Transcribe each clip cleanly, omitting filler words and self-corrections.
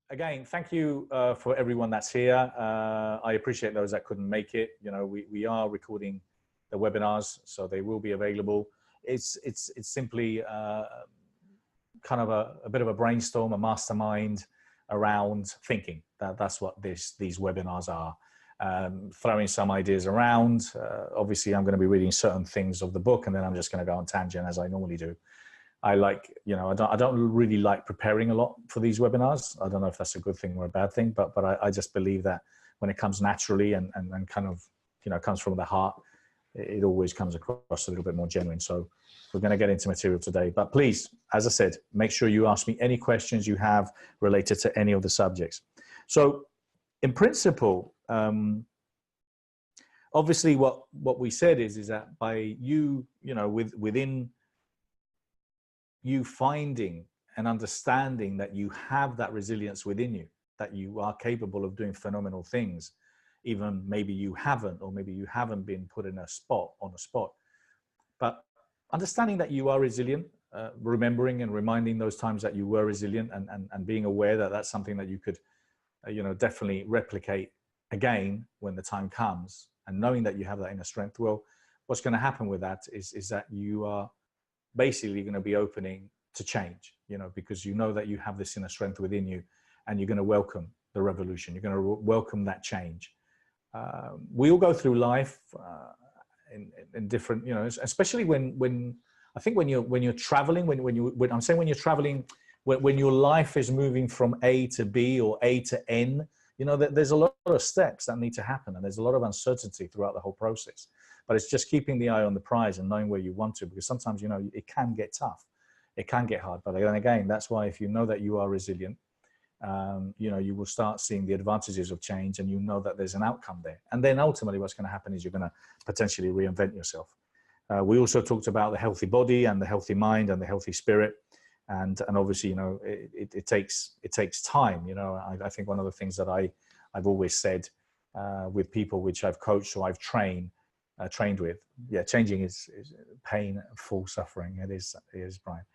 again, thank you for everyone that's here. I appreciate those that couldn't make it. You know, we are recording the webinars, so they will be available. It's simply kind of a bit of a brainstorm, a mastermind around thinking. That's what these webinars are. Throwing some ideas around. Obviously, I'm going to be reading certain things of the book, and then I'm just going to go on tangent as I normally do. I like, you know, I don't really like preparing a lot for these webinars. I don't know if that's a good thing or a bad thing, but I just believe that when it comes naturally and kind of, you know, comes from the heart, it always comes across a little bit more genuine. So we're going to get into material today, but please, as I said, make sure you ask me any questions you have related to any of the subjects. So in principle, obviously what we said is that by you know, within you finding and understanding that you have that resilience within you, that you are capable of doing phenomenal things, even maybe you haven't, or maybe you haven't been put in on a spot, but understanding that you are resilient, remembering and reminding those times that you were resilient, and being aware that that's something that you could, you know, definitely replicate again when the time comes, and knowing that you have that inner strength. Well, what's going to happen with that is that you are basically going to be opening to change, you know, because you know that you have this inner strength within you, and you're going to welcome the revolution. You're going to welcome that change. We all go through life in different, you know, especially when I think when you're traveling, when I'm saying when you're traveling, when your life is moving from A to B or A to N, you know, there's a lot of steps that need to happen, and there's a lot of uncertainty throughout the whole process. But it's just keeping the eye on the prize and knowing where you want to, because sometimes, you know, it can get tough, it can get hard. But then again, that's why if you know that you are resilient, you know, you will start seeing the advantages of change, and you know that there's an outcome there. And then ultimately what's going to happen is you're going to potentially reinvent yourself. We also talked about the healthy body and the healthy mind and the healthy spirit. And obviously, you know, it takes time. You know, I think one of the things that I've always said with people which I've coached or I've trained with, yeah, changing is painful suffering. It is, Brian.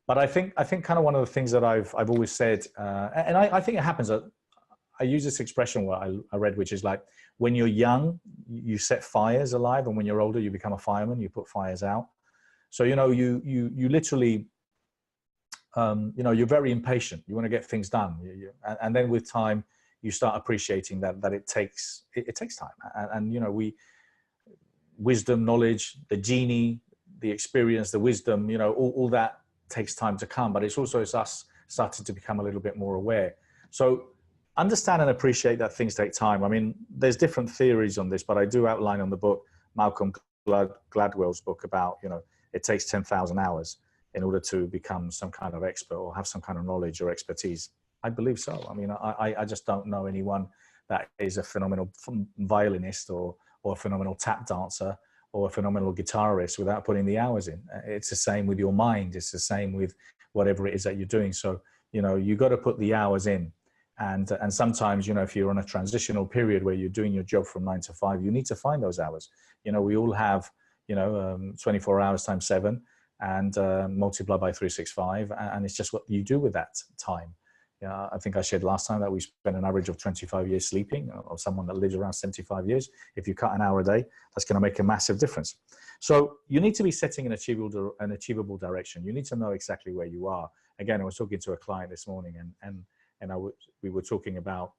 But I think kind of one of the things that I've always said, and I think it happens. I use this expression what I read, which is like, when you're young, you set fires alive, and when you're older, you become a fireman. You put fires out. So, you know, you literally, you know, you're very impatient. You want to get things done, and then with time, you start appreciating that it takes time. And you know, wisdom, knowledge, the genie, the experience, the wisdom, you know, all that takes time to come. But it's also us starting to become a little bit more aware. So understand and appreciate that things take time. I mean, there's different theories on this, but I do outline on the book, Malcolm Gladwell's book, about, you know, it takes 10,000 hours in order to become some kind of expert or have some kind of knowledge or expertise. I believe so. I mean, I just don't know anyone that is a phenomenal violinist or a phenomenal tap dancer or a phenomenal guitarist without putting the hours in. It's the same with your mind. It's the same with whatever it is that you're doing. So, you know, you got to put the hours in. And sometimes, you know, if you're on a transitional period where you're doing your job from 9 to 5, you need to find those hours. You know, we all have, you know, 24 hours times 7 and multiply by 365. And it's just what you do with that time. Yeah, I think I shared last time that we spend an average of 25 years sleeping, or someone that lives around 75 years. If you cut an hour a day, that's going to make a massive difference. So you need to be setting an achievable direction. You need to know exactly where you are. Again, I was talking to a client this morning, and we were talking about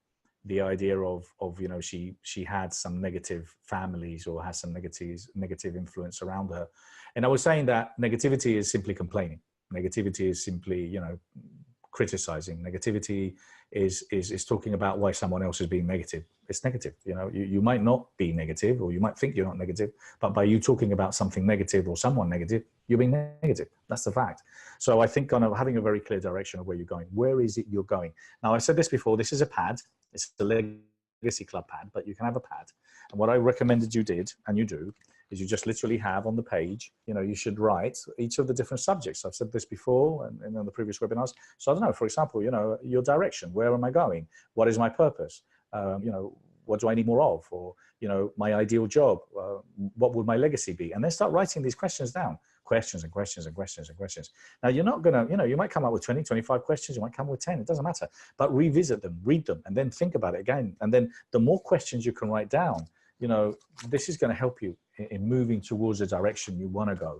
the idea of you know, she had some negative families or has some negative influence around her. And I was saying that negativity is simply complaining. Negativity is simply, you know, criticizing. Negativity is talking about why someone else is being negative. It's negative. You know, you might not be negative, or you might think you're not negative, but by you talking about something negative or someone negative, you're being negative. That's the fact. So I think kind of having a very clear direction of where you're going. Where is it you're going? Now, I said this before, this is a pad. It's a Legacy Club pad, but you can have a pad. And what I recommended you did, and you do, is you just literally have on the page, you know, you should write each of the different subjects. I've said this before and on the previous webinars. So I don't know, for example, you know, your direction, where am I going? What is my purpose? You know, what do I need more of? Or, you know, my ideal job, what would my legacy be? And then start writing these questions down. questions and questions and questions and questions. Now, you're not going to, you might come up with 20, 25 questions. You might come up with 10. It doesn't matter. But revisit them, read them, and then think about it again. And then the more questions you can write down, this is going to help you in moving towards the direction you want to go.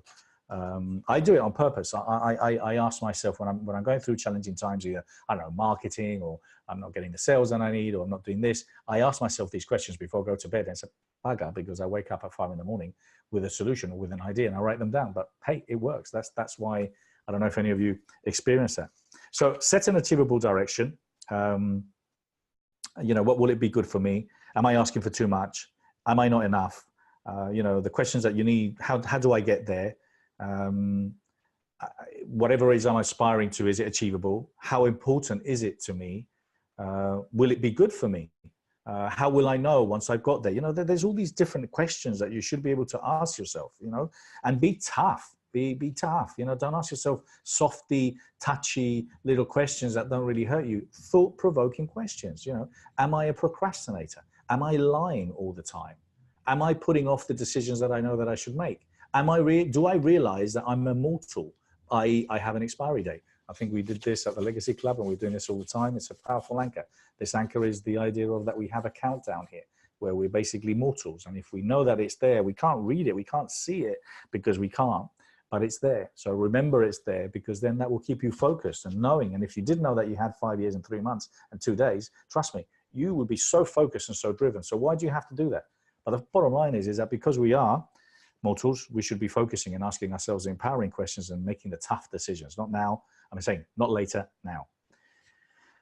I do it on purpose. I ask myself when I'm going through challenging times, either, I don't know, marketing, or I'm not getting the sales that I need, or I'm not doing this. I ask myself these questions before I go to bed, and it's a bugger because I wake up at 5 a.m. with a solution or with an idea, and I write them down. But hey, it works. That's why. I don't know if any of you experience that. So set an achievable direction. What will it be good for me? Am I asking for too much? Am I not enough? The questions that you need, how do I get there? Whatever it is I'm aspiring to, is it achievable? How important is it to me? Will it be good for me? How will I know once I've got there? There's all these different questions that you should be able to ask yourself, and be tough. Be tough. Don't ask yourself softy, touchy little questions that don't really hurt you. Thought-provoking questions. Am I a procrastinator? Am I lying all the time? Am I putting off the decisions that I know that I should make? Do I realize that I'm immortal? I have an expiry date. I think we did this at the Legacy Club, and we're doing this all the time. It's a powerful anchor. This anchor is the idea of that we have a countdown here, where we're basically mortals. And if we know that it's there, we can't read it, we can't see it because we can't, but it's there. So remember it's there, because then that will keep you focused and knowing. And if you did know that you had 5 years and 3 months and 2 days, trust me, you would be so focused and so driven. So why do you have to do that? But the bottom line is that because we are mortals, we should be focusing and asking ourselves the empowering questions and making the tough decisions. Not now, I'm saying not later, now.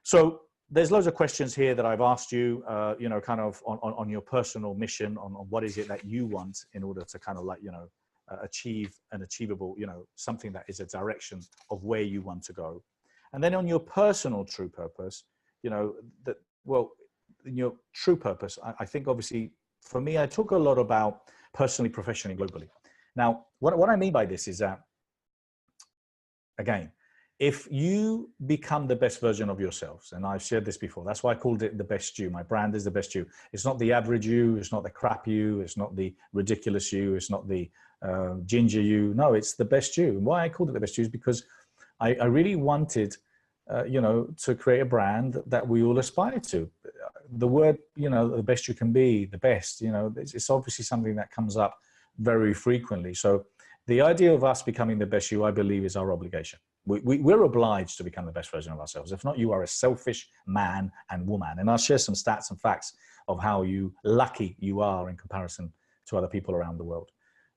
So there's loads of questions here that I've asked you, kind of on your personal mission, on what is it that you want in order to kind of achieve an achievable, something that is a direction of where you want to go. And then on your personal true purpose, in your true purpose, I think obviously for me, I talk a lot about personally, professionally, globally. Now, what I mean by this is that, again, if you become the best version of yourselves, and I've shared this before, that's why I called it the best you. My brand is the best you. It's not the average you, it's not the crap you, it's not the ridiculous you, it's not the ginger you. No, it's the best you. And why I called it the best you is because I really wanted, to create a brand that we all aspire to. The word, the best you can be, the best, it's obviously something that comes up very frequently. So the idea of us becoming the best you, I believe, is our obligation. We're obliged to become the best version of ourselves. If not, you are a selfish man and woman. And I'll share some stats and facts of how lucky you are in comparison to other people around the world.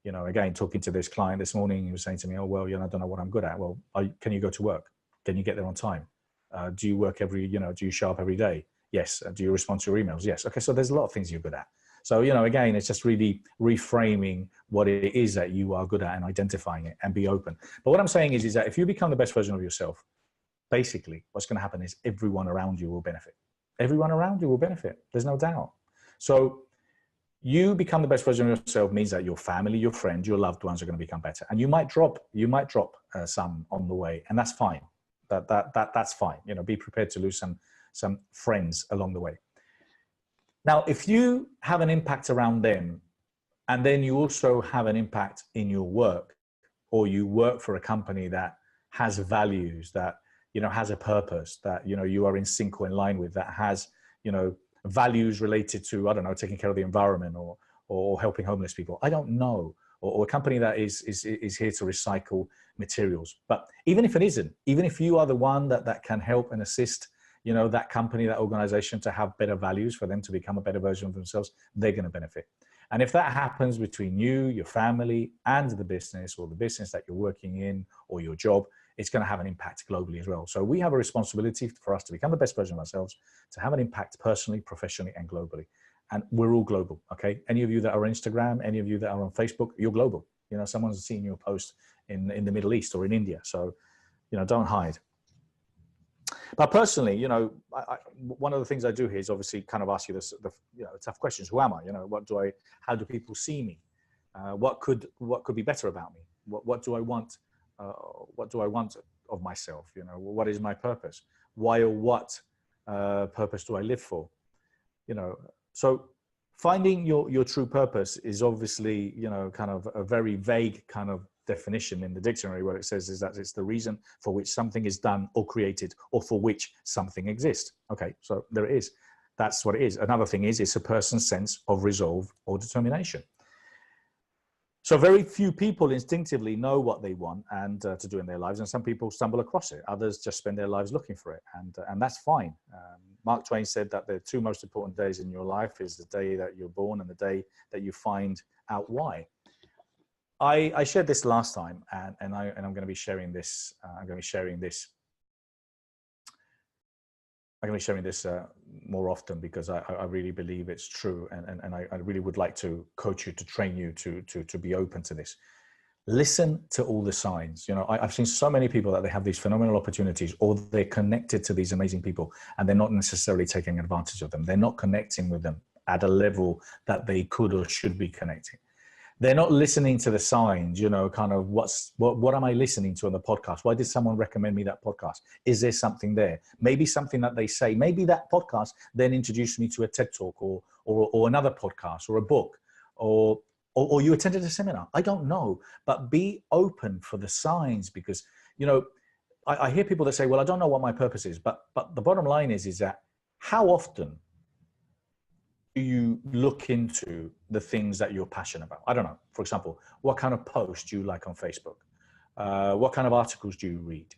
Again, talking to this client this morning, he was saying to me, oh, well, I don't know what I'm good at. Well, can you go to work? Can you get there on time? Do you work do you show up every day? Yes. Do you respond to your emails? Yes. Okay. So there's a lot of things you're good at. So, again, it's just really reframing what it is that you are good at and identifying it and be open. But what I'm saying is that if you become the best version of yourself, basically what's going to happen is everyone around you will benefit. Everyone around you will benefit. There's no doubt. So you become the best version of yourself means that your family, your friends, your loved ones are going to become better. And you might drop some on the way, and that's fine. That's fine. Be prepared to lose some friends along the way. Now, if you have an impact around them, and then you also have an impact in your work, or you work for a company that has values, that, has a purpose, that, you are in sync or in line with, that has, values related to, I don't know, taking care of the environment or helping homeless people. I don't know. Or a company that is here to recycle materials. But even if it isn't, even if you are the one that can help and assist, that company, that organization to have better values for them to become a better version of themselves, they're going to benefit. And if that happens between you, your family, and the business, or the business that you're working in, or your job, it's going to have an impact globally as well. So we have a responsibility for us to become the best version of ourselves, to have an impact personally, professionally, and globally. And we're all global, okay? Any of you that are on Instagram, any of you that are on Facebook, you're global. Someone's seen your post in the Middle East or in India. So, don't hide. But personally, one of the things I do here is obviously kind of ask you the tough questions. Who am I? How do people see me? What could be better about me? What do I want? What do I want of myself? What is my purpose? Why or what purpose do I live for? So finding your true purpose is obviously, kind of a very vague kind of definition in the dictionary, what it says is that it's the reason for which something is done or created, or for which something exists. Okay, so there it is. That's what it is. Another thing is, it's a person's sense of resolve or determination. So very few people instinctively know what they want and to do in their lives, and some people stumble across it. Others just spend their lives looking for it, and that's fine. Mark Twain said that the two most important days in your life is the day that you're born and the day that you find out why. I shared this last time, and I'm going to be sharing this. I'm going to be sharing this more often, because I really believe it's true, and I really would like to coach you, to train you to be open to this. Listen to all the signs. You know, I've seen so many people that they have these phenomenal opportunities, or they're connected to these amazing people, and they're not necessarily taking advantage of them. They're not connecting with them at a level that they could or should be connecting. They're not listening to the signs, you know, kind of what am I listening to on the podcast? Why did someone recommend me that podcast? Is there something there? Maybe something that they say, maybe that podcast then introduced me to a TED Talk or another podcast or a book, or you attended a seminar. I don't know, but be open for the signs, because, you know, I hear people that say, well, I don't know what my purpose is, but the bottom line is that how often do you look into the things that you're passionate about? I don't know. For example, what kind of posts do you like on Facebook? What kind of articles do you read?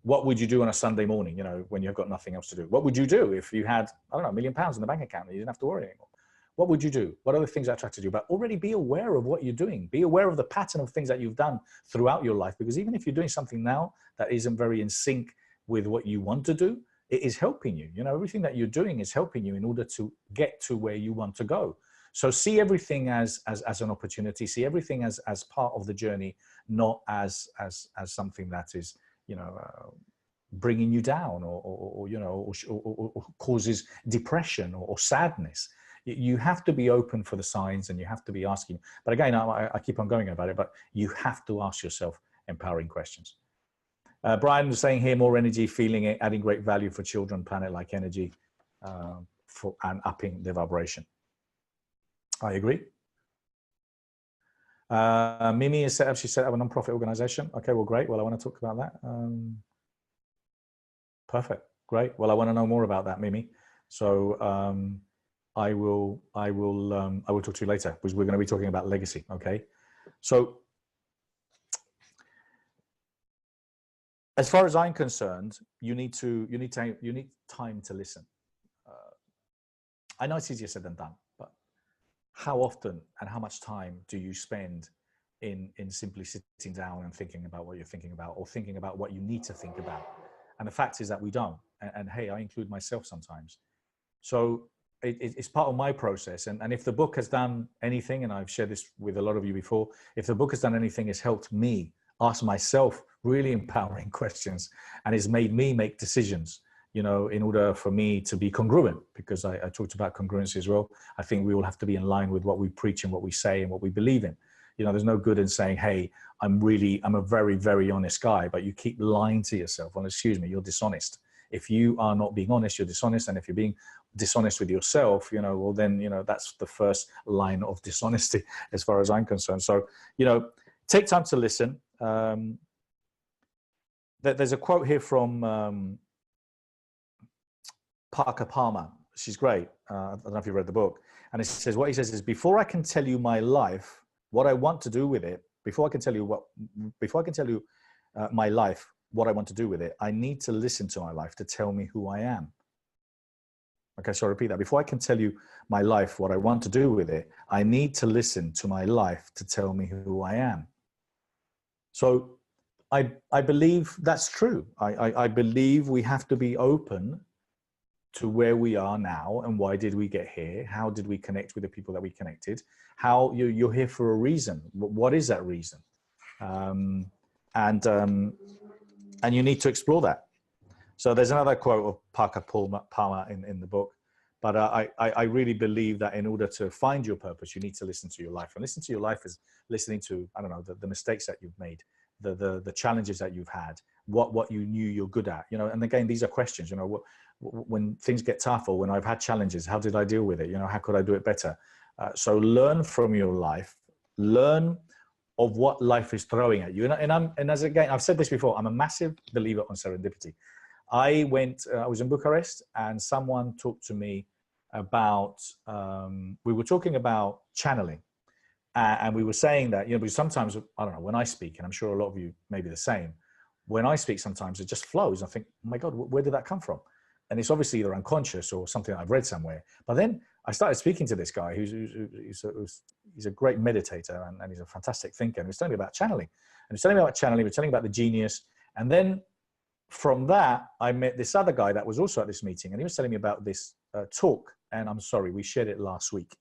What would you do on a Sunday morning, you know, when you've got nothing else to do? What would you do if you had, I don't know, £1 million in the bank account and you didn't have to worry anymore? What would you do? What are the things that attracted you? But already be aware of what you're doing. Be aware of the pattern of things that you've done throughout your life, because even if you're doing something now that isn't very in sync with what you want to do, it is helping you. You know, everything that you're doing is helping you in order to get to where you want to go. So see everything as an opportunity. See everything as part of the journey, not as something that is, you know, bringing you down or you know, or causes depression or sadness. You have to be open for the signs, and you have to be asking. But again, I keep on going about it, but you have to ask yourself empowering questions. Brian was saying here, more energy, feeling it, adding great value for children, planet-like energy, and upping the vibration. I agree. Mimi is set up, she set up a non-profit organization. Okay, well, great. Well, I want to talk about that. Perfect. Great. Well, I want to know more about that, Mimi. So I will talk to you later, because we're going to be talking about legacy. Okay. So as far as I'm concerned, you need time to listen. I know it's easier said than done, but how often and how much time do you spend in simply sitting down and thinking about what you're thinking about, or thinking about what you need to think about? And the fact is that we don't. And hey, I include myself sometimes. So it's part of my process. And if the book has done anything, and I've shared this with a lot of you before, if the book has done anything, it's helped me ask myself really empowering questions, and it's made me make decisions, you know, in order for me to be congruent, because I talked about congruency as well. I think we all have to be in line with what we preach and what we say and what we believe in. You know, there's no good in saying, hey, I'm a very, very honest guy, but you keep lying to yourself. Well, excuse me, you're dishonest. If you are not being honest, you're dishonest. And if you're being dishonest with yourself, you know, well, then, you know, that's the first line of dishonesty as far as I'm concerned. So, you know, take time to listen. There's a quote here from Parker Palmer. She's great. I don't know if you read the book. And it says, what he says is, before I can tell you my life, what I want to do with it, before I can tell you my life, what I want to do with it, I need to listen to my life to tell me who I am. Okay, so I'll repeat that. Before I can tell you my life, what I want to do with it, I need to listen to my life to tell me who I am. So I believe that's true. I believe we have to be open to where we are now, and why did we get here? How did we connect with the people that we connected? How you're here for a reason. What is that reason? And you need to explore that. So there's another quote of Parker Palmer in the book, but I really believe that in order to find your purpose, you need to listen to your life. And listen to your life is listening to, I don't know, the mistakes that you've made, the challenges that you've had, what you knew you're good at, you know. And again, these are questions, you know, when things get tough, or when I've had challenges, how did I deal with it? You know, how could I do it better? So learn from your life, learn of what life is throwing at you. And as again, I've said this before, I'm a massive believer on serendipity. I was in Bucharest, and someone talked to me about, we were talking about channeling. And we were saying that, because sometimes, I don't know, when I speak, and I'm sure a lot of you may be the same, when I speak, sometimes it just flows. I think, oh my God, where did that come from? And it's obviously either unconscious or something I've read somewhere. But then I started speaking to this guy he's a great meditator, and he's a fantastic thinker. And he was telling me about channeling. And he was telling me about channeling, he was telling me about the genius. And then from that, I met this other guy that was also at this meeting, and he was telling me about this talk. And I'm sorry, we shared it last week.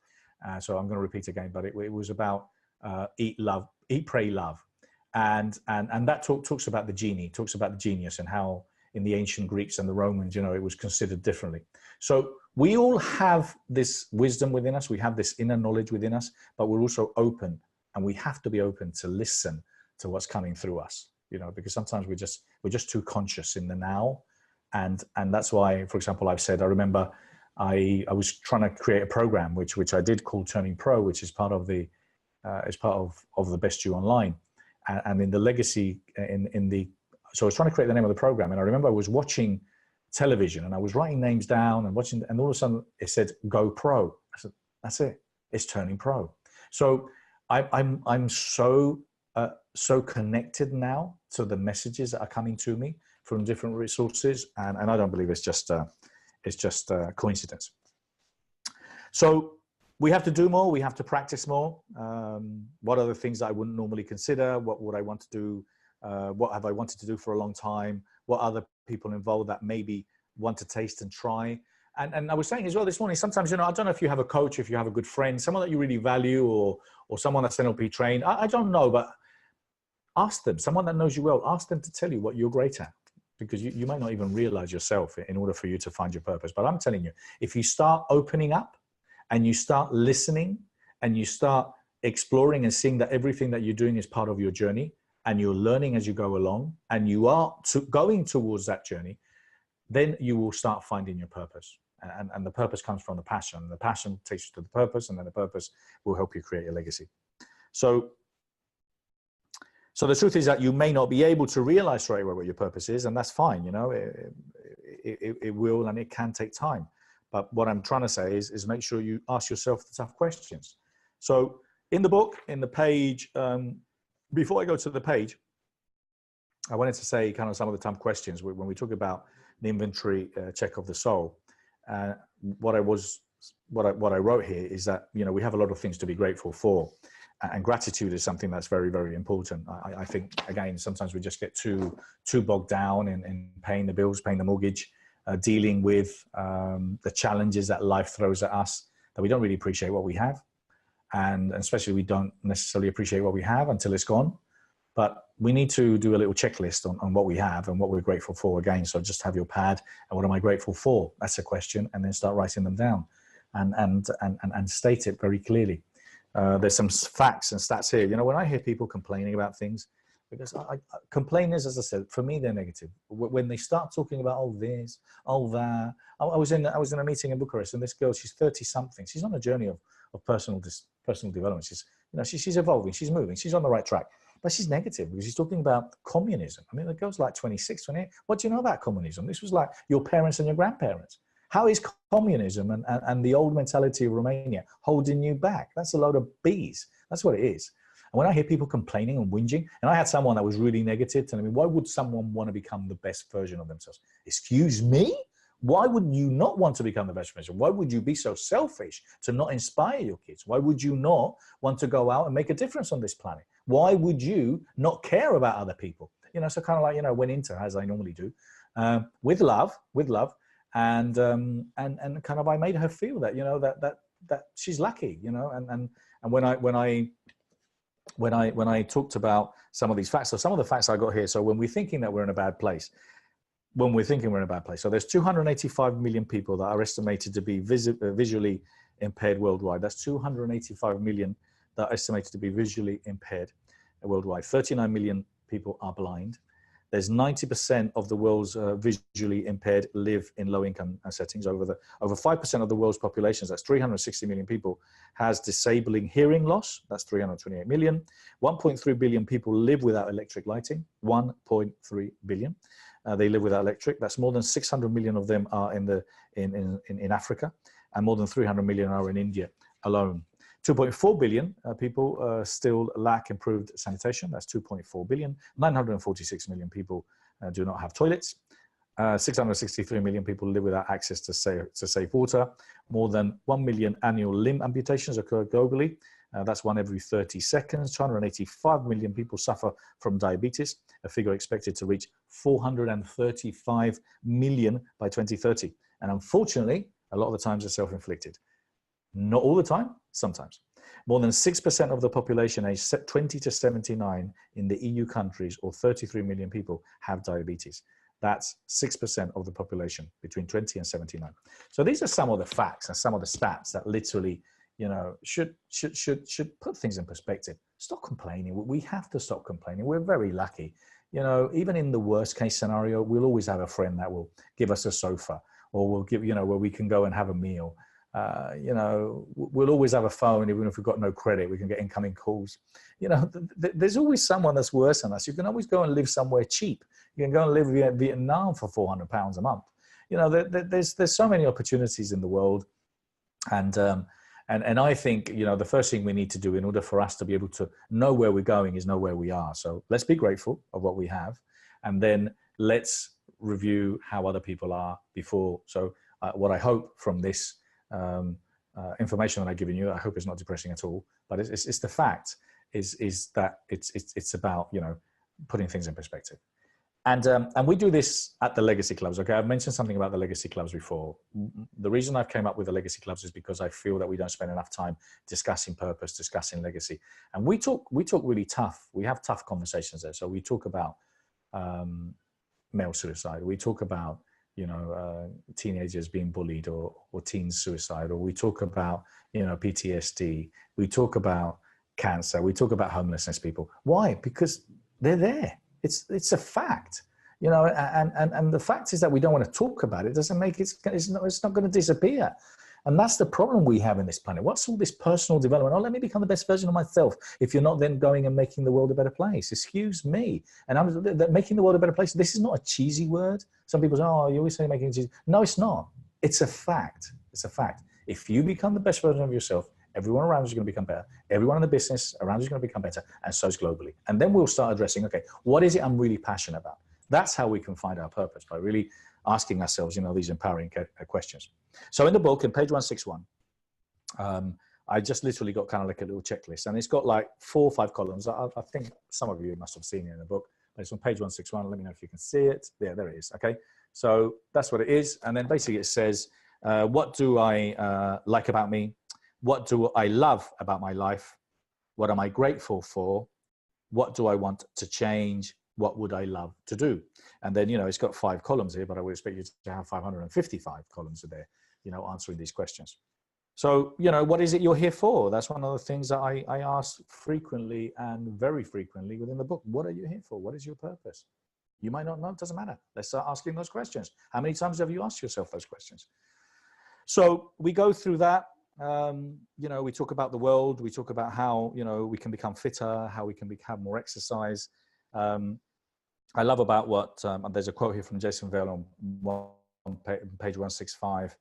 So I'm going to repeat again, but it was about eat, pray, love. And that talks about the genie, talks about the genius, and how in the ancient Greeks and the Romans, it was considered differently. So we all have this wisdom within us. We have this inner knowledge within us, but we're also open, and we have to be open to listen to what's coming through us, because sometimes we're just too conscious in the now. And that's why, for example, I've said, I remember I was trying to create a program, which I did call Turning Pro, which is part of the Best You Online. And in the legacy, so I was trying to create the name of the program. And I remember I was watching television, and I was writing names down and watching, and all of a sudden it said, Go Pro. I said, that's it. It's Turning Pro. So I'm so connected now to the messages that are coming to me from different resources. And I don't believe it's just a coincidence. So we have to do more. We have to practice more. What are the things that I wouldn't normally consider? What would I want to do? What have I wanted to do for a long time? What other people involved that maybe want to taste and try? And I was saying as well this morning, sometimes, I don't know if you have a coach, if you have a good friend, someone that you really value, or someone that's NLP trained. I don't know, but ask them, someone that knows you well, ask them to tell you what you're great at. Because you might not even realize yourself in order for you to find your purpose. But I'm telling you, if you start opening up and you start listening and you start exploring and seeing that everything that you're doing is part of your journey, and you're learning as you go along, and you are going towards that journey, then you will start finding your purpose. And the purpose comes from the passion. The passion takes you to the purpose, and then the purpose will help you create a legacy. So the truth is that you may not be able to realize straight away what your purpose is, and that's fine. It will, and it can take time. But what I'm trying to say is make sure you ask yourself the tough questions. So in the book, in the page, before I go to the page, I wanted to say kind of some of the tough questions when we talk about the inventory check of the soul. What I wrote here is that, we have a lot of things to be grateful for. And gratitude is something that's very, very important. I think, again, sometimes we just get too bogged down in paying the bills, paying the mortgage, dealing with the challenges that life throws at us, that we don't really appreciate what we have. And especially we don't necessarily appreciate what we have until it's gone. But we need to do a little checklist on what we have and what we're grateful for again. So just have your pad, and what am I grateful for? That's a question. And then start writing them down and state it very clearly. There's some facts and stats here. When I hear people complaining about things, because complainers, as I said, for me, they're negative. When they start talking about, oh, this, oh, that. I was in a meeting in Bucharest, and this girl, she's 30 something. She's on a journey of personal development. She's evolving, she's moving, she's on the right track. But she's negative because she's talking about communism. I mean, the girl's like 26, 28. What do you know about communism? This was like your parents and your grandparents. How is communism and the old mentality of Romania holding you back? That's a load of bees. That's what it is. And when I hear people complaining and whinging, and I had someone that was really negative telling me, why would someone want to become the best version of themselves? Excuse me? Why would you not want to become the best version? Why would you be so selfish to not inspire your kids? Why would you not want to go out and make a difference on this planet? Why would you not care about other people? So kind of like, went into, as I normally do, with love, and kind of I made her feel that, that she's lucky, and when I talked about some of these facts, so some of the facts I got here. So when we're thinking that we're in a bad place, so there's 285 million people that are estimated to be visually impaired worldwide. That's 285 million that are estimated to be visually impaired worldwide. 39 million people are blind. There's 90% of the world's visually impaired live in low-income settings. Over 5% of the world's population, that's 360 million people, has disabling hearing loss. That's 328 million. 1.3 billion people live without electric lighting. 1.3 billion. They live without electric. That's more than 600 million of them are in Africa, and more than 300 million are in India alone. 2.4 billion people still lack improved sanitation. That's 2.4 billion. 946 million people do not have toilets. 663 million people live without access to safe water. More than 1 million annual limb amputations occur globally. That's one every 30 seconds. 285 million people suffer from diabetes, a figure expected to reach 435 million by 2030. And unfortunately, a lot of the times are self-inflicted. Not all the time, sometimes. More than 6% of the population aged 20 to 79 in the EU countries, or 33 million people, have diabetes. That's 6% of the population between 20 and 79. So these are some of the facts and some of the stats that literally, you know, should put things in perspective. Stop complaining. We have to stop complaining. We're very lucky. You know, even in the worst case scenario, we'll always have a friend that will give us a sofa, or we'll give, you know, where we can go and have a meal. You know, we'll always have a phone. Even if we've got no credit, we can get incoming calls. You know, there's always someone that's worse than us. You can always go and live somewhere cheap. You can go and live in Vietnam for £400 a month. You know, there's so many opportunities in the world. And I think, you know, the first thing we need to do in order for us to be able to know where we're going is know where we are. So let's be grateful of what we have, and then let's review how other people are before. So what I hope from this information that I've given you, I hope it's not depressing at all, but it's the fact is that it's about, you know, putting things in perspective. And we do this at the Legacy Clubs. Okay, I've mentioned something about the Legacy Clubs before. The reason I've came up with the Legacy Clubs is because I feel that we don't spend enough time discussing purpose, discussing legacy. And we talk really tough. We have tough conversations there. So we talk about male suicide. We talk about, you know, teenagers being bullied, or teen suicide, or we talk about, you know, PTSD. We talk about cancer. We talk about homelessness people. Why? Because they're there. It's a fact, you know, and the fact is that we don't want to talk about it. Doesn't make it's not going to disappear. And that's the problem we have in this planet. What's all this personal development? Oh, let me become the best version of myself. If you're not then going and making the world a better place, excuse me. And I'm making the world a better place. This is not a cheesy word. Some people say, oh, you always say making it cheesy. No, it's not. It's a fact. It's a fact. If you become the best version of yourself, everyone around you is going to become better. Everyone in the business around you is going to become better, and so is globally. And then we'll start addressing, okay, what is it I'm really passionate about? That's how we can find our purpose, by really asking ourselves, you know, these empowering questions. So in the book, in page 161, I just literally got kind of like a little checklist, and it's got like 4 or 5 columns. I think some of you must have seen it in the book, but it's on page 161. Let me know if you can see it. There it is. Okay. So that's what it is. And then basically it says, what do I like about me? What do I love about my life? What am I grateful for? What do I want to change? What would I love to do? And then, you know, it's got 5 columns here, but I would expect you to have 555 columns a day, you know, answering these questions. So, you know, what is it you're here for? That's one of the things that I ask frequently and very frequently within the book. What are you here for? What is your purpose? You might not know, it doesn't matter. Let's start asking those questions. How many times have you asked yourself those questions? So we go through that. You know, we talk about the world. We talk about how, you know, we can become fitter, how we can have more exercise. I love about what, there's a quote here from Jason Vale on page 165.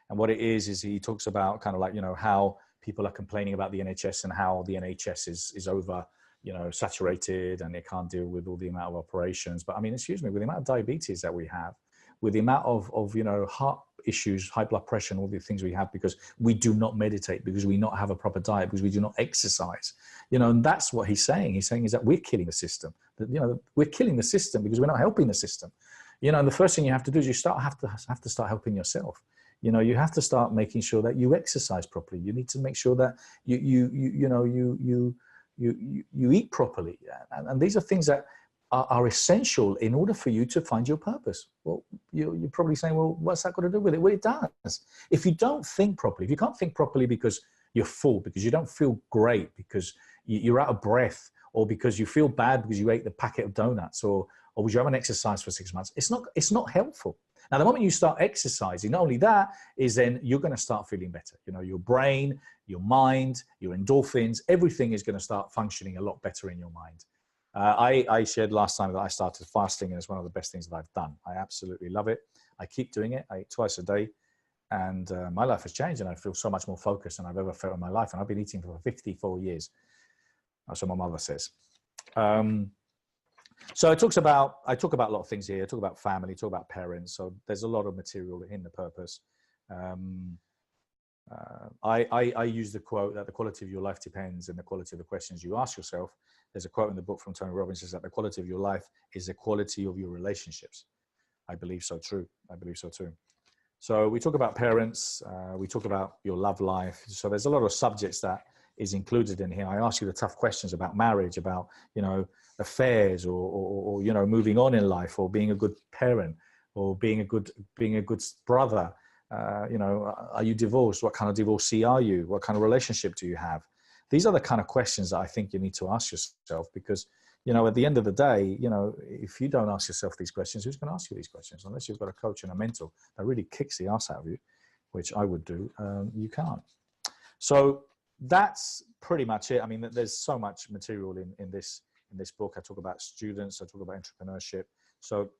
And what it is he talks about kind of like, you know, how people are complaining about the NHS and how the NHS is over, you know, saturated, and they can't deal with all the amount of operations. But I mean, excuse me, with the amount of diabetes that we have, with the amount of you know, heart issues, high blood pressure, and all the things we have because we do not meditate, because we not have a proper diet, because we do not exercise, you know, and that's what he's saying. He's saying is that we're killing the system. That, you know, we're killing the system because we're not helping the system. You know, and the first thing you have to do is you have to start helping yourself. You know, you have to start making sure that you exercise properly. You need to make sure that you eat properly, and these are things that are essential in order for you to find your purpose. Well, you're probably saying, well, what's that got to do with it? Well, it does. If you don't think properly, if you can't think properly because you're full, because you don't feel great, because you're out of breath, or because you feel bad because you ate the packet of donuts, or or would you have an exercise for 6 months? It's not helpful. Now, the moment you start exercising, not only that, is then you're going to start feeling better. You know, your brain, your mind, your endorphins, everything is going to start functioning a lot better in your mind. I shared last time that I started fasting, and it's one of the best things that I've done. I absolutely love it. I keep doing it. I eat twice a day, and my life has changed, and I feel so much more focused than I've ever felt in my life. And I've been eating for 54 years. That's what my mother says. So I talk about a lot of things here. I talk about family, talk about parents. So there's a lot of material in the purpose. I use the quote that the quality of your life depends on the quality of the questions you ask yourself. There's a quote in the book from Tony Robbins that says that the quality of your life is the quality of your relationships. I believe so too. I believe so too. So we talk about parents. We talk about your love life. So there's a lot of subjects that is included in here. I ask you the tough questions about marriage, about, you know, affairs, or you know, moving on in life, or being a good parent, or being a good brother. You know, are you divorced? What kind of divorcee are you? What kind of relationship do you have? These are the kind of questions that I think you need to ask yourself, because, you know, at the end of the day, you know, if you don't ask yourself these questions, who's going to ask you these questions? Unless you've got a coach and a mentor that really kicks the ass out of you, which I would do, you can't. So that's pretty much it. I mean, there's so much material in this book. I talk about students, I talk about entrepreneurship. So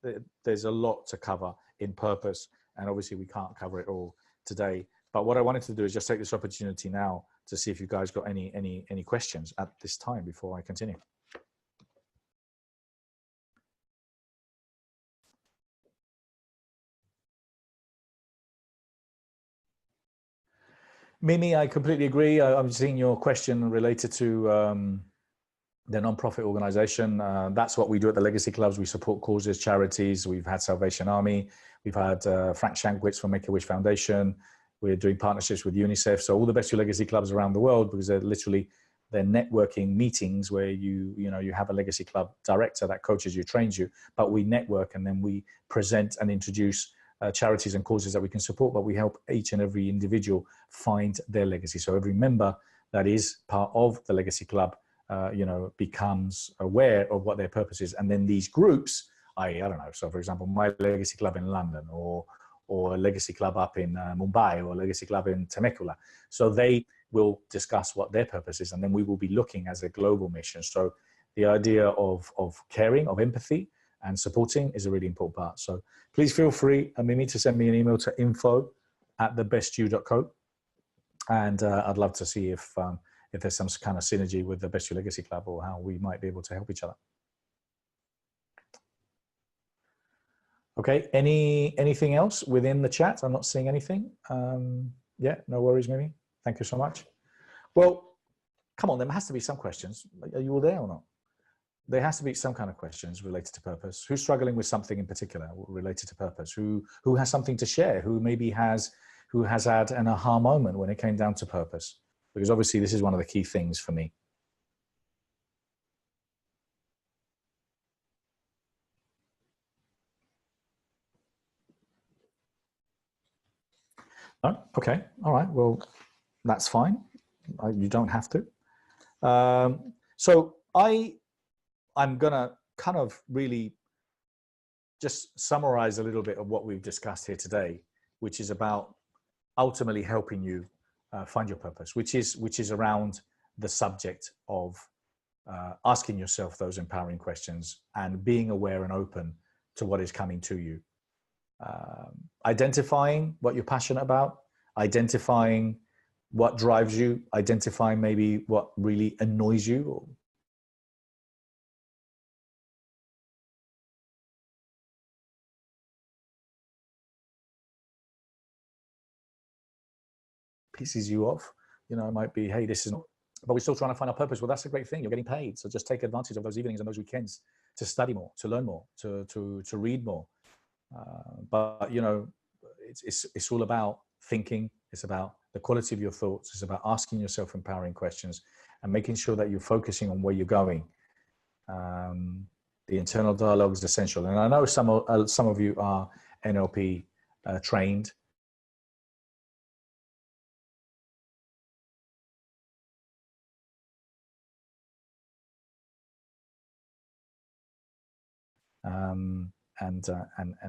there's a lot to cover in purpose, and obviously we can't cover it all today. But what I wanted to do is just take this opportunity now to see if you guys got any questions at this time before I continue. Mimi, I completely agree. I'm seeing your question related to the non-profit organization. That's what we do at the Legacy Clubs. We support causes, charities. We've had Salvation Army. We've had Frank Shankwitz from Make-A-Wish Foundation. We're doing partnerships with UNICEF. So all the best Legacy Clubs around the world, because they're networking meetings where you have a Legacy Club director that coaches you, trains you, but we network, and then we present and introduce charities and causes that we can support, but we help each and every individual find their legacy. So every member that is part of the Legacy Club becomes aware of what their purpose is. And then these groups, I don't know, so for example, my Legacy Club in London, or a Legacy Club up in Mumbai, or a Legacy Club in Temecula. So they will discuss what their purpose is, and then we will be looking as a global mission. So the idea of caring, of empathy and supporting is a really important part. So please feel free, Mimi, to send me an email to info@thebestyou.co. And I'd love to see if there's some kind of synergy with the Best You Legacy Club, or how we might be able to help each other. Okay, anything else within the chat? I'm not seeing anything. Yeah, no worries, Mimi. Thank you so much. Well, come on, there has to be some questions. Are you all there or not? There has to be some kind of questions related to purpose. Who's struggling with something in particular related to purpose? Who has something to share? Who maybe has had an aha moment when it came down to purpose? Because obviously this is one of the key things for me. Oh, okay. All right. Well, that's fine. You don't have to. So I'm going to kind of really just summarize a little bit of what we've discussed here today, which is about ultimately helping you find your purpose, which is around the subject of asking yourself those empowering questions and being aware and open to what is coming to you. Identifying what you're passionate about, identifying what drives you, identifying maybe what really annoys you or pisses you off. You know, it might be, hey, this is not, but we're still trying to find our purpose. Well, that's a great thing. You're getting paid. So just take advantage of those evenings and those weekends to study more, to learn more, to read more. But, you know, it's all about thinking. It's about the quality of your thoughts. It's about asking yourself empowering questions and making sure that you're focusing on where you're going. The internal dialogue is essential. And I know some of you are NLP trained. And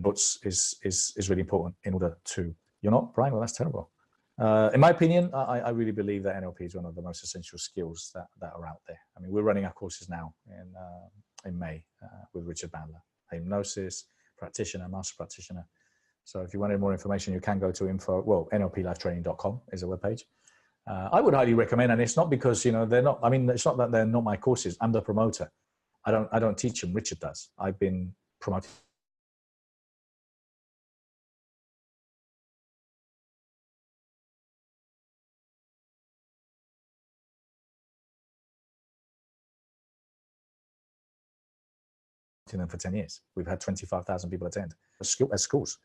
what's is really important in order to. You're not, Brian? Well, that's terrible. In my opinion, I really believe that NLP is one of the most essential skills that are out there. I mean, we're running our courses now in May with Richard Bandler, hypnosis practitioner, master practitioner. So if you wanted more information, you can go to nlplifetraining.com is a webpage. I would highly recommend, and it's not because, they're not, I mean, it's not that they're not my courses. I'm the promoter. I don't teach them. Richard does. I've been promoting them for 10 years. We've had 25,000 people attend as schools.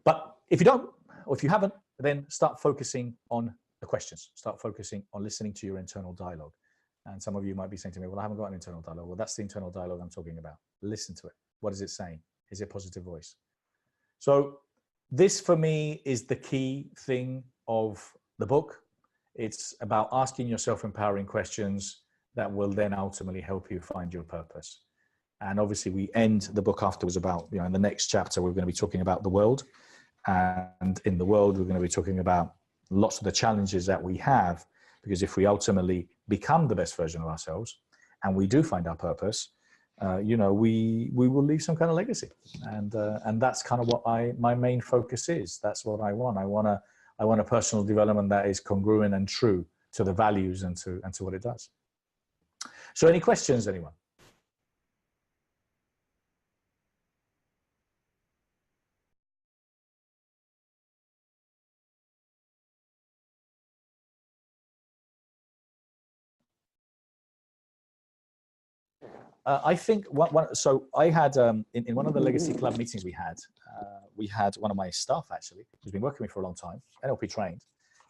But if you don't, or if you haven't, then start focusing on the questions. Start focusing on listening to your internal dialogue. And some of you might be saying to me, well, I haven't got an internal dialogue. Well, that's the internal dialogue I'm talking about. Listen to it. What is it saying? Is it a positive voice? So this, for me, is the key thing of the book. It's about asking yourself empowering questions that will then ultimately help you find your purpose. And obviously we end the book afterwards about, in the next chapter, we're going to be talking about the world. And in the world, we're going to be talking about lots of the challenges that we have, because if we ultimately become the best version of ourselves and we do find our purpose, we will leave some kind of legacy. And that's kind of what my main focus is. That's what I want. I want a personal development that is congruent and true to the values and to what it does. So any questions, anyone? I think so I had in one of the Legacy Club meetings we had one of my staff actually who's been working with me for a long time, NLP trained,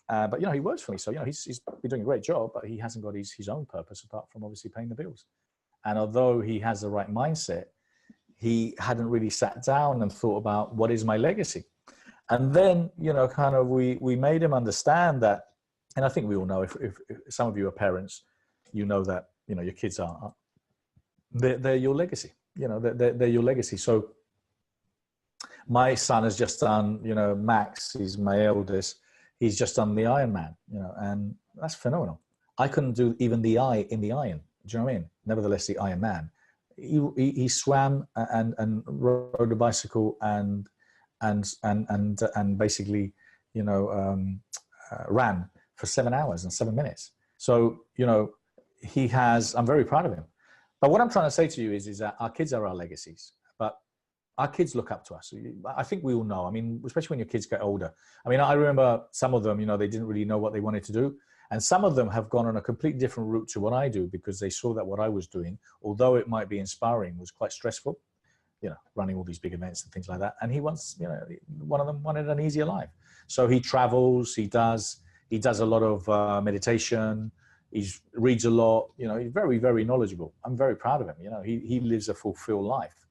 but he works for me, so he's been doing a great job, but he hasn't got his own purpose apart from obviously paying the bills. And although he has the right mindset, he hadn't really sat down and thought about what is my legacy. And then kind of we made him understand that, and I think we all know if some of you are parents, that your kids are. They're your legacy, they're your legacy. So my son has just done, Max, he's my eldest, he's just done the Ironman, and that's phenomenal. I couldn't do even the I in the iron. Do you know what I mean? Nevertheless, the Ironman, he swam and rode a bicycle and basically, ran for 7 hours and 7 minutes. So, I'm very proud of him. But what I'm trying to say to you is that our kids are our legacies, but our kids look up to us. I think we all know. I mean, especially when your kids get older. I mean, I remember some of them, they didn't really know what they wanted to do. And some of them have gone on a completely different route to what I do because they saw that what I was doing, although it might be inspiring, was quite stressful, running all these big events and things like that. And he wants, one of them wanted an easier life. So he travels, he does a lot of meditation. He reads a lot, he's very, very knowledgeable. I'm very proud of him. He lives a fulfilled life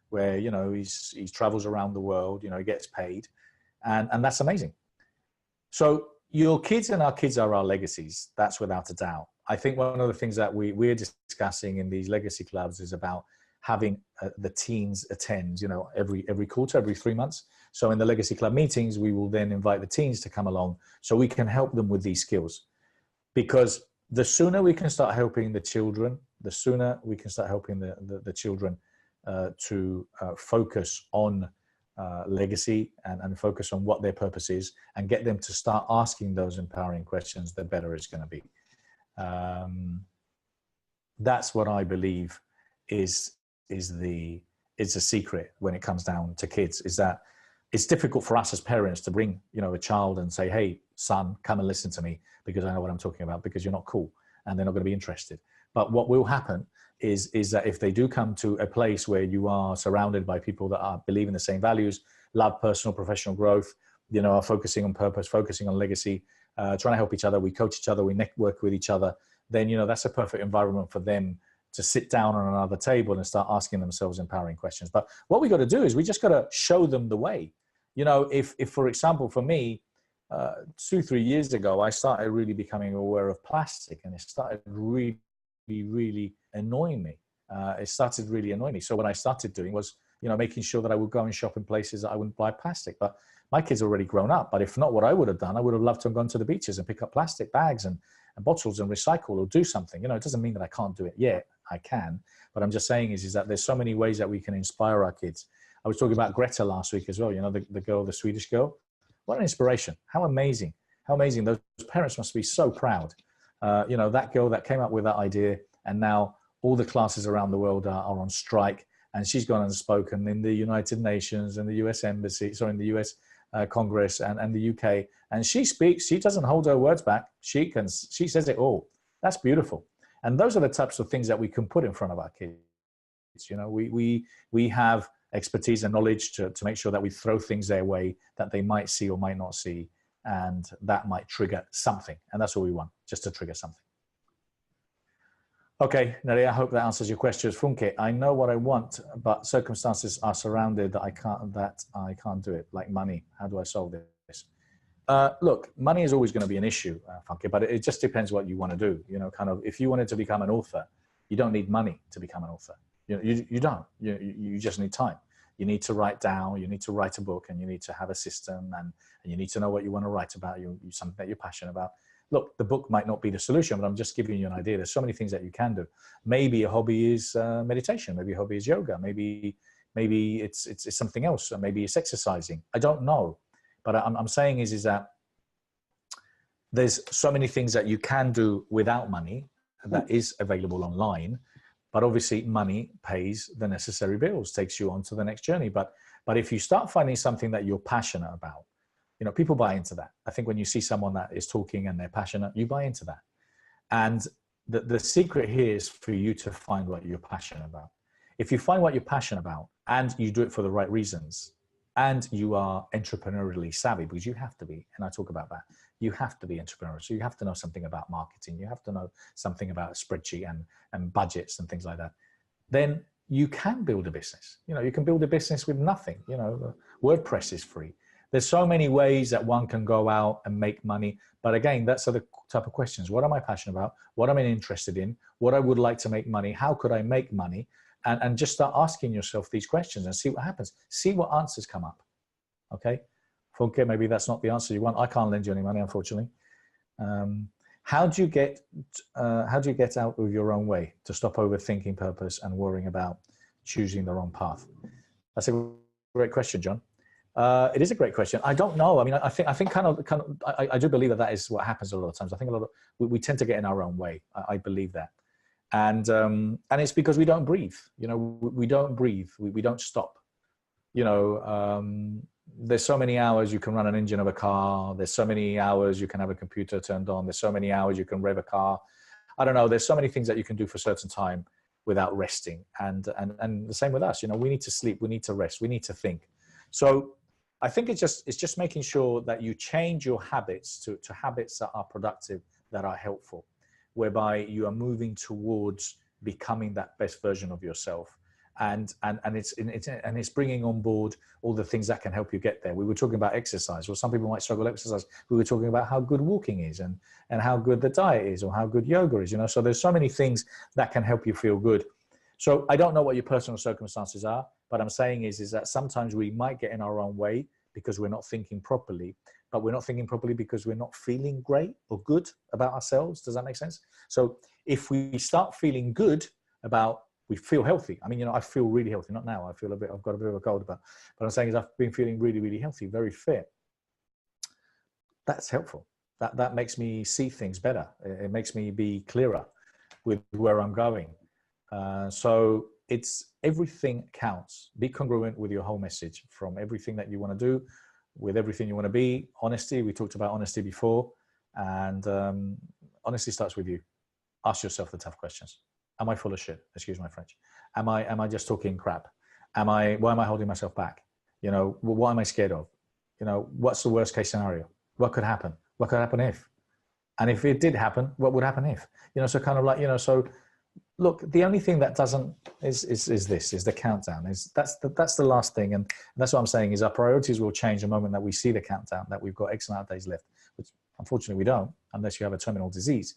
where, he travels around the world, he gets paid, and that's amazing. So your kids and our kids are our legacies. That's without a doubt. I think one of the things that we're discussing in these legacy clubs is about having the teens attend, every quarter, every 3 months. So in the legacy club meetings, we will then invite the teens to come along so we can help them with these skills. Because the sooner we can start helping the children, the sooner we can start helping the children to focus on legacy and focus on what their purpose is and get them to start asking those empowering questions, the better it's going to be. That's what I believe is the secret when it comes down to kids, is that it's difficult for us as parents to bring, a child and say, hey, son, come and listen to me because I know what I'm talking about, because you're not cool and they're not going to be interested. But what will happen is that if they do come to a place where you are surrounded by people that believe in the same values, love personal, professional growth, are focusing on purpose, focusing on legacy, trying to help each other, we coach each other, we network with each other, then, that's a perfect environment for them to sit down on another table and start asking themselves empowering questions. But what we got to do is we just got to show them the way. If for example, for me, 2-3 years ago, I started really becoming aware of plastic, and it started really, really annoying me. it started really annoying me. So what I started doing was, making sure that I would go and shop in places that I wouldn't buy plastic. But my kids are already grown up. But if not, what I would have done, I would have loved to have gone to the beaches and pick up plastic bags and bottles and recycle or do something. It doesn't mean that I can't do it yet. I can. But I'm just saying is that there's so many ways that we can inspire our kids. I was talking about Greta last week as well. The girl, the Swedish girl. What an inspiration. How amazing. How amazing. Those parents must be so proud. That girl that came up with that idea, and now all the classes around the world are on strike, and she's gone and spoken in the United Nations and the US Embassy, in the US Congress and the UK. And she speaks, she doesn't hold her words back. She says it all. That's beautiful. And those are the types of things that we can put in front of our kids. We have expertise and knowledge to make sure that we throw things their way that they might see or might not see. And that might trigger something. And that's all we want, just to trigger something. Okay, Neri, I hope that answers your questions. Funke, I know what I want, but circumstances are surrounded that I can't do it, like money. How do I solve this? Look, money is always going to be an issue, Funke, but it just depends what you want to do. If you wanted to become an author, you don't need money to become an author. You don't. You just need time. You need to write down, you need to write a book, and you need to have a system, and you need to know what you want to write about, something that you're passionate about. Look, the book might not be the solution, but I'm just giving you an idea. There's so many things that you can do. Maybe a hobby is meditation. Maybe a hobby is yoga. Maybe it's something else. Or maybe it's exercising. I don't know. But I'm saying is that there's so many things that you can do without money that is available online. But obviously money pays the necessary bills, takes you on to the next journey. But if you start finding something that you're passionate about, people buy into that. I think when you see someone that is talking and they're passionate, you buy into that. And the secret here is for you to find what you're passionate about. If you find what you're passionate about and you do it for the right reasons, and you are entrepreneurially savvy, because you have to be, and I talk about that, you have to be entrepreneurial. So you have to know something about marketing. You have to know something about a spreadsheet and budgets and things like that. Then you can build a business. You can build a business with nothing. WordPress is free. There's so many ways that one can go out and make money. But again, that's the type of questions. What am I passionate about? What am I interested in? What I would like to make money? How could I make money? And just start asking yourself these questions and see what happens. See what answers come up. Okay? Funke, maybe that's not the answer you want. I can't lend you any money, unfortunately. How do you get out of your own way to stop overthinking purpose and worrying about choosing the wrong path? That's a great question, John. It is a great question. I don't know. I mean, I think I do believe that is what happens a lot of times. I think we tend to get in our own way. I believe that. And it's because we don't breathe. We don't breathe. We don't stop. There's so many hours you can run an engine of a car. There's so many hours you can have a computer turned on. There's so many hours you can rev a car. I don't know. There's so many things that you can do for a certain time without resting. And the same with us. We need to sleep. We need to rest. We need to think. So I think it's just making sure that you change your habits to habits that are productive, that are helpful, whereby you are moving towards becoming that best version of yourself. And it's bringing on board all the things that can help you get there. We were talking about exercise. Well, some people might struggle with exercise. We were talking about how good walking is and how good the diet is or how good yoga is, So there's so many things that can help you feel good. So I don't know what your personal circumstances are, but I'm saying is that sometimes we might get in our own way because we're not thinking properly, but we're not thinking properly because we're not feeling great or good about ourselves. Does that make sense? So if we start feeling good about, we feel healthy. I mean, I feel really healthy. Not now. I've got a bit of a cold, but I'm saying is I've been feeling really, really healthy, very fit. That's helpful. That makes me see things better. It makes me be clearer with where I'm going. So it's everything counts. Be congruent with your whole message, from everything that you want to do, with everything you want to be. Honesty. We talked about honesty before, and honesty starts with you. Ask yourself the tough questions. Am I full of shit? Excuse my French. Am I just talking crap? Why am I holding myself back? What am I scared of? What's the worst case scenario? What could happen? What could happen if? And if it did happen, what would happen if? So kind of like, so look, the only thing that doesn't is the countdown. That's the last thing. And that's what I'm saying is our priorities will change the moment that we see the countdown, that we've got X amount of days left, which unfortunately we don't, unless you have a terminal disease.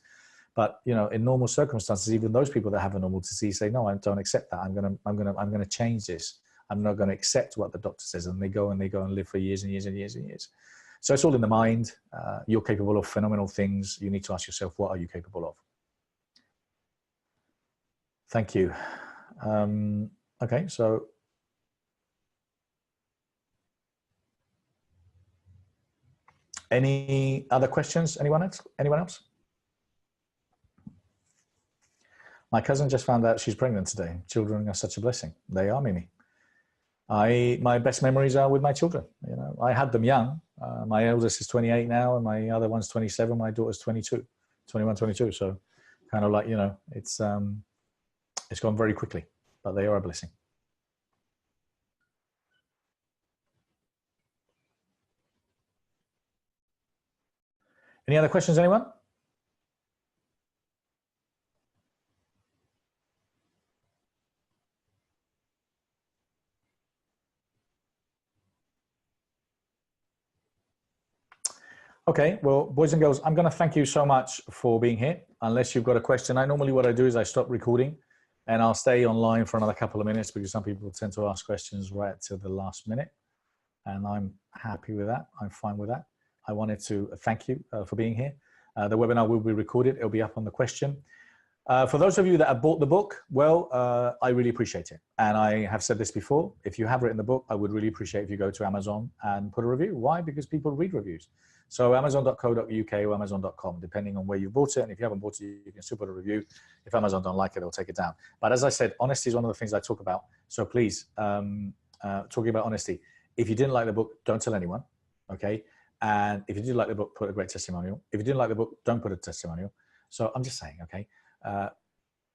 But you know, in normal circumstances, even those people that have a normal disease say, no, I don't accept that. I'm gonna change this. I'm not going to accept what the doctor says, and they go and live for years and years and years and years. So it's all in the mind. You're capable of phenomenal things. You need to ask yourself, what are you capable of? Thank you. Okay, so any other questions? Anyone else? Anyone else? My cousin just found out she's pregnant today. Children are such a blessing. They are, Mimi. My best memories are with my children. You know, I had them young. My eldest is 28 now, and my other one's 27. My daughter's 22, 21, 22. So kind of like, you know, it's gone very quickly, but they are a blessing. Any other questions, anyone? Okay, well, boys and girls, I'm going to thank you so much for being here. Unless you've got a question, what I do is I stop recording and I'll stay online for another couple of minutes, because some people tend to ask questions right to the last minute. And I'm happy with that. I'm fine with that. I wanted to thank you for being here. The webinar will be recorded. It'll be up on the question. For those of you that have bought the book, well, I really appreciate it. And I have said this before, if you have written the book, I would really appreciate if you go to Amazon and put a review. Why? Because people read reviews. So amazon.co.uk or amazon.com, depending on where you bought it. And if you haven't bought it, you can still put a review. If Amazon don't like it, they'll take it down. But as I said, honesty is one of the things I talk about. So please, talking about honesty, if you didn't like the book, don't tell anyone, okay? And if you did like the book, put a great testimonial. If you didn't like the book, don't put a testimonial. So I'm just saying, okay?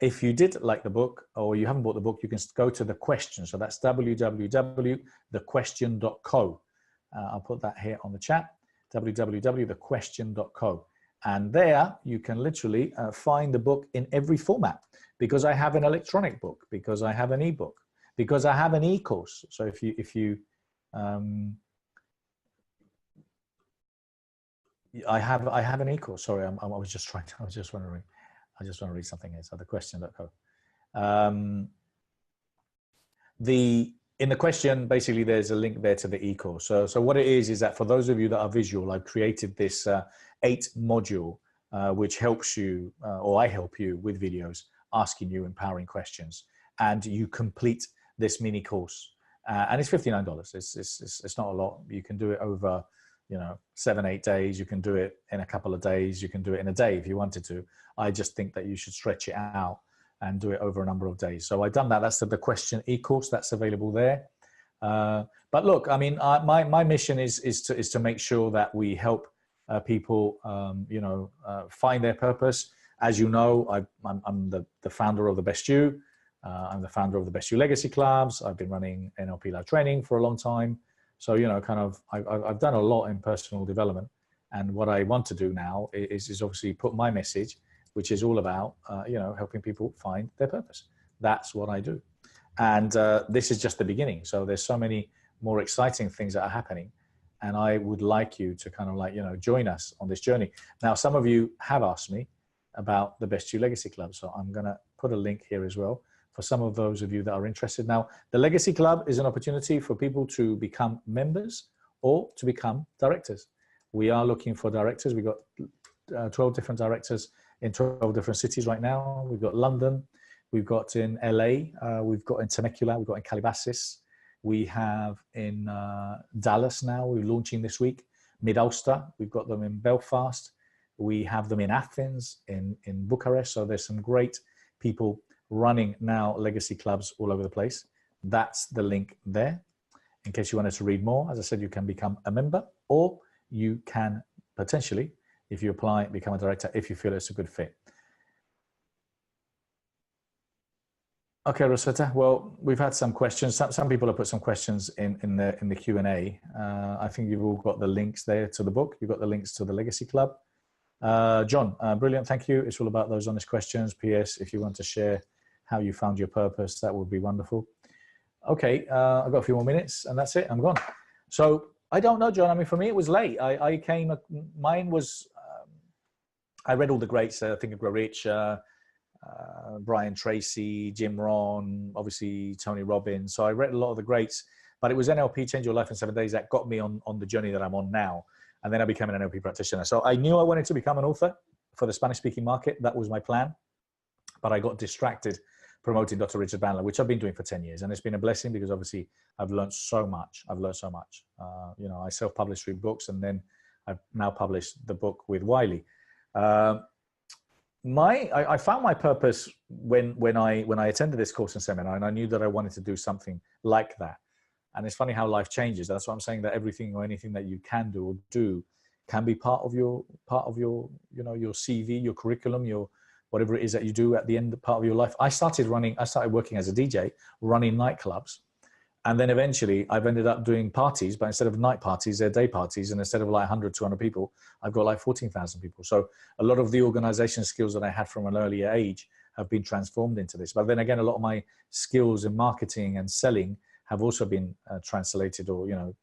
If you did like the book or you haven't bought the book, you can go to the question. So that's www.thequestion.co. I'll put that here on the chat, www.thequestion.co. And there you can literally find the book in every format, because I have an electronic book, because I have an ebook, because I have an e-course. So if you I have an e-course. Sorry, I just want to read something here. So the question.co. In the question, basically, there's a link there to the e-course. So what it is that for those of you that are visual, I've created this 8-module, which helps you, or I help you with videos, asking you empowering questions, and you complete this mini course. And it's $59. It's not a lot. You can do it over, 7-8 days. You can do it in a couple of days. You can do it in a day if you wanted to. I just think that you should stretch it out and do it over a number of days. So I've done that. That's the question e-course that's available there. But look, I mean, my mission is to make sure that we help people, find their purpose. As you know, I'm the founder of the Best You. I'm the founder of the Best You Legacy Clubs. I've been running NLP live training for a long time. So, I've done a lot in personal development. And what I want to do now is obviously put my message, which is all about, helping people find their purpose. That's what I do. And this is just the beginning. So there's so many more exciting things that are happening. And I would like you to join us on this journey. Now, some of you have asked me about the Best You Legacy Club. So I'm going to put a link here as well for some of those of you that are interested. Now, the Legacy Club is an opportunity for people to become members or to become directors. We are looking for directors. We've got 12 different directors in 12 different cities right now. We've got London, we've got in LA, we've got in Temecula, we've got in Calabasas, we have in Dallas now, we're launching this week, Mid-Ulster, we've got them in Belfast, we have them in Athens, in Bucharest. So there's some great people running now legacy clubs all over the place. That's the link there. In case you wanted to read more, as I said, you can become a member, or you can potentially, if you apply, become a director if you feel it's a good fit. Okay, Rosetta. Well, we've had some questions. Some people have put some questions in the Q&A. I think you've all got the links there to the book. You've got the links to the Legacy Club. John, brilliant. Thank you. It's all about those honest questions. P.S. If you want to share how you found your purpose, that would be wonderful. Okay, I've got a few more minutes and that's it. I'm gone. So I don't know, John. I mean, for me, it was late. I came, mine was, I read all the greats, Think and Grow Rich, Brian Tracy, Jim Rohn, obviously Tony Robbins. So I read a lot of the greats, but it was NLP, Change Your Life in 7 Days, that got me on the journey that I'm on now. And then I became an NLP practitioner. So I knew I wanted to become an author for the Spanish speaking market. That was my plan. But I got distracted promoting Dr. Richard Bandler, which I've been doing for 10 years. And it's been a blessing because obviously I've learned so much. You know, I self-published 3 books, and then I've now published the book with Wiley. I found my purpose when I attended this course and seminar, and I knew that I wanted to do something like that. And it's funny how life changes. That's why I'm saying that everything or anything that you can do or do can be part of your you know, your CV, your curriculum, your whatever it is that you do at the end part of your life. I started working as a DJ, running nightclubs. And then eventually I've ended up doing parties, but instead of night parties, they're day parties. And instead of like 100, 200 people, I've got like 14,000 people. So a lot of the organization skills that I had from an earlier age have been transformed into this. But then again, a lot of my skills in marketing and selling have also been translated or, you know,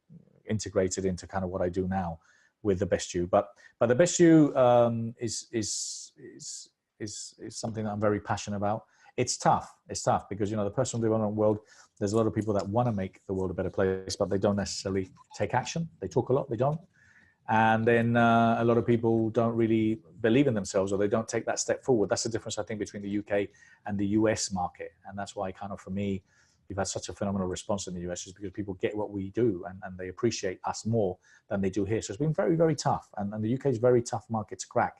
integrated into kind of what I do now with the Best You. But the Best You is something that I'm very passionate about. It's tough because, you know, the personal development world, there's a lot of people that want to make the world a better place, but they don't necessarily take action. They talk a lot, they don't. And then a lot of people don't really believe in themselves, or they don't take that step forward. That's the difference, I think, between the UK and the US market. And that's why kind of, for me, we've had such a phenomenal response in the US, is because people get what we do and they appreciate us more than they do here. So it's been very, very tough. And the UK is a very tough market to crack.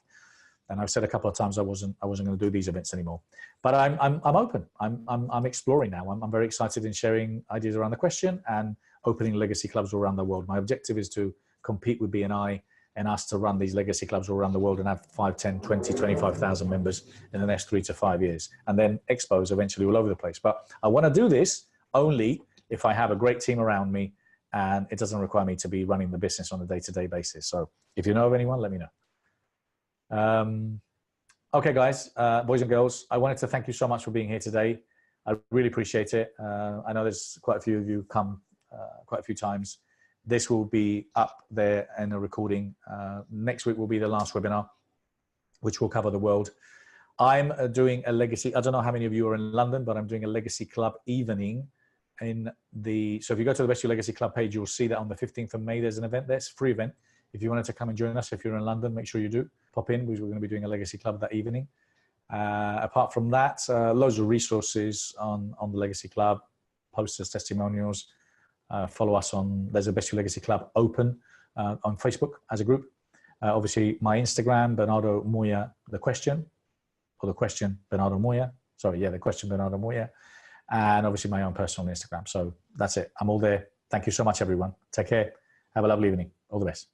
And I've said a couple of times I wasn't going to do these events anymore. But I'm open. I'm exploring now. I'm very excited in sharing ideas around the question and opening legacy clubs all around the world. My objective is to compete with BNI and us to run these legacy clubs all around the world and have 5, 10, 20, 25,000 members in the next 3 to 5 years. And then expos eventually all over the place. But I want to do this only if I have a great team around me and it doesn't require me to be running the business on a day-to-day basis. So if you know of anyone, let me know. Okay, guys, boys and girls, I wanted to thank you so much for being here today. I really appreciate it. I know there's quite a few of you come quite a few times. This will be up there in a recording. Next week will be the last webinar, which will cover the world. I'm doing a legacy. I don't know how many of you are in London, but I'm doing a legacy club evening so if you go to the Best You Legacy Club page, you'll see that on the 15th of May, there's an event there. It's a free event. If you wanted to come and join us, if you're in London, make sure you do pop in, because we're going to be doing a legacy club that evening. Apart from that, loads of resources on the Legacy Club, posters, testimonials. Follow us there's a Best You Legacy Club open on Facebook as a group. Obviously, my Instagram, Bernardo Moya, the question Bernardo Moya. Sorry, yeah, the question Bernardo Moya. And obviously my own personal Instagram. So that's it. I'm all there. Thank you so much, everyone. Take care. Have a lovely evening. All the best.